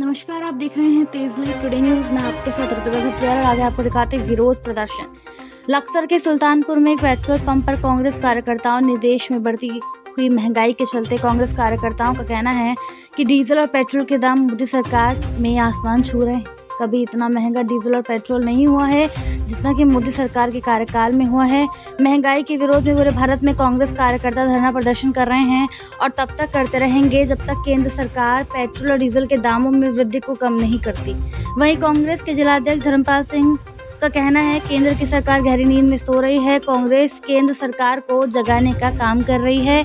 नमस्कार, आप देख रहे हैं तेजली टुडे न्यूज में आपके साथ ऋतुजा। आगे आपको दिखाते हैं विरोध प्रदर्शन। लक्सर के सुल्तानपुर में एक पेट्रोल पंप पर कांग्रेस कार्यकर्ताओं ने देश में बढ़ती हुई महंगाई के चलते कांग्रेस कार्यकर्ताओं का कहना है कि डीजल और पेट्रोल के दाम मोदी सरकार में आसमान छू रहे हैं। कभी इतना महंगा डीजल और पेट्रोल नहीं हुआ है जितना कि मोदी सरकार के कार्यकाल में हुआ है। महंगाई के विरोध में पूरे भारत में कांग्रेस कार्यकर्ता धरना प्रदर्शन कर रहे हैं और तब तक करते रहेंगे जब तक केंद्र सरकार पेट्रोल और डीजल के दामों में वृद्धि को कम नहीं करती। वहीं कांग्रेस के जिलाध्यक्ष धर्मपाल सिंह का कहना है केंद्र की सरकार गहरी नींद में सो रही है, कांग्रेस केंद्र सरकार को जगाने का काम कर रही है।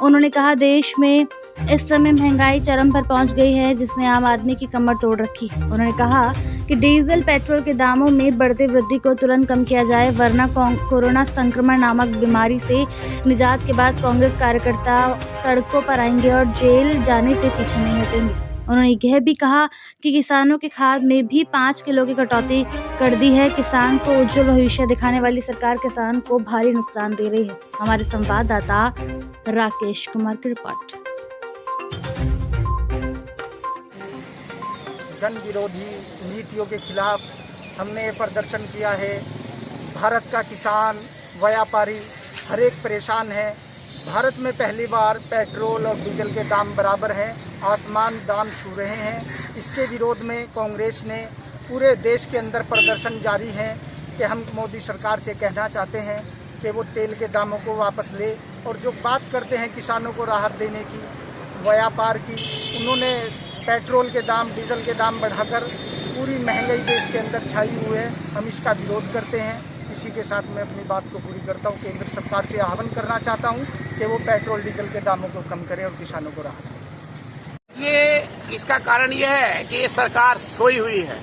उन्होंने कहा देश में इस समय महंगाई चरम पर पहुंच गई है जिसने आम आदमी की कमर तोड़ रखी। उन्होंने कहा कि डीजल पेट्रोल के दामों में बढ़ती वृद्धि को तुरंत कम किया जाए वरना कोरोना संक्रमण नामक बीमारी से निजात के बाद कांग्रेस कार्यकर्ता सड़कों पर आएंगे और जेल जाने से पीछे नहीं हटेंगे। उन्होंने यह भी कहा कि किसानों के खाद में भी 5 किलो की कटौती कर दी है। किसान को उज्जवल भविष्य दिखाने वाली सरकार किसान को भारी नुकसान दे रही है। हमारे संवाददाता राकेश कुमार की रिपोर्ट। जन विरोधी नीतियों के खिलाफ हमने ये प्रदर्शन किया है। भारत का किसान व्यापारी हर एक परेशान है। भारत में पहली बार पेट्रोल और डीजल के दाम बराबर हैं, आसमान दाम छू रहे हैं। इसके विरोध में कांग्रेस ने पूरे देश के अंदर प्रदर्शन जारी है कि हम मोदी सरकार से कहना चाहते हैं कि वो तेल के दामों को वापस ले और जो बात करते हैं किसानों को राहत देने की, व्यापार की, उन्होंने पेट्रोल के दाम डीजल के दाम बढ़ाकर पूरी महंगाई देश के अंदर छाई हुई है। हम इसका विरोध करते हैं। इसी के साथ मैं अपनी बात को पूरी करता हूँ। केंद्र सरकार से आह्वान करना चाहता हूँ कि वो पेट्रोल डीजल के दामों को कम करे और किसानों को राहत दे। ये इसका कारण यह है कि ये सरकार सोई हुई है।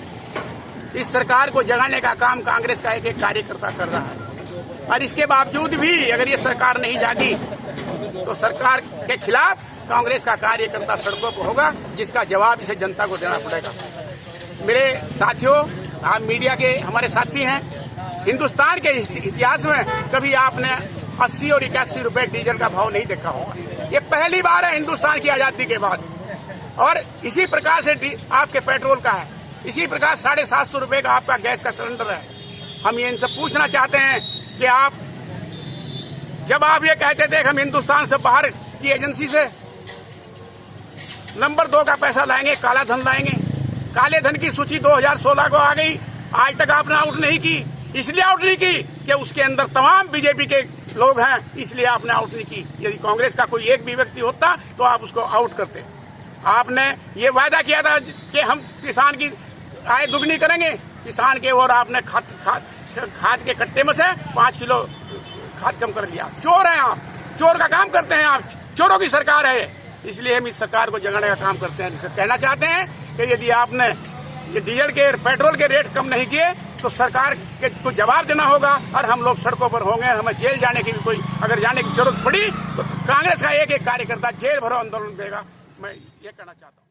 इस सरकार को जगाने का काम कांग्रेस का एक एक कार्यकर्ता कर रहा है और इसके बावजूद भी अगर ये सरकार नहीं जागी तो सरकार के खिलाफ कांग्रेस का कार्यकर्ता सड़कों पर होगा, जिसका जवाब इसे जनता को देना पड़ेगा। मेरे साथियों, आप मीडिया के हमारे साथी हैं। हिंदुस्तान के इतिहास में कभी आपने 80 और 81 रुपए डीजल का भाव नहीं देखा होगा। ये पहली बार है हिंदुस्तान की आजादी के बाद। और इसी प्रकार से आपके पेट्रोल का है, इसी प्रकार 750 रुपए का आपका गैस का सिलेंडर है। हम ये इनसे पूछना चाहते हैं कि आप जब आप ये कहते थे हम हिंदुस्तान से बाहर की एजेंसी से नंबर 2 का पैसा लाएंगे, काला धन लाएंगे, काले धन की सूची 2016 को आ गई, आज तक आपने आउट नहीं की। इसलिए आउट नहीं की कि उसके अंदर तमाम बीजेपी के लोग हैं, इसलिए आपने आउट नहीं की। यदि कांग्रेस का कोई एक भी व्यक्ति होता तो आप उसको आउट करते। आपने ये वायदा किया था कि हम किसान की आय दुगनी करेंगे, किसान के और आपने खाद के कट्टे में से 5 किलो खाद कम कर दिया। चोर हैं आप, चोर का काम करते हैं आप, चोरों की सरकार है। इसलिए हम इस सरकार को जगाने का काम करते हैं। कहना चाहते हैं कि यदि आपने ये डीजल के पेट्रोल के रेट कम नहीं किए तो सरकार के को जवाब देना होगा और हम लोग सड़कों पर होंगे। हमें जेल जाने की भी कोई अगर जाने की जरूरत पड़ी तो कांग्रेस का एक एक कार्यकर्ता जेल भरो आंदोलन देगा। मैं ये कहना चाहता हूँ।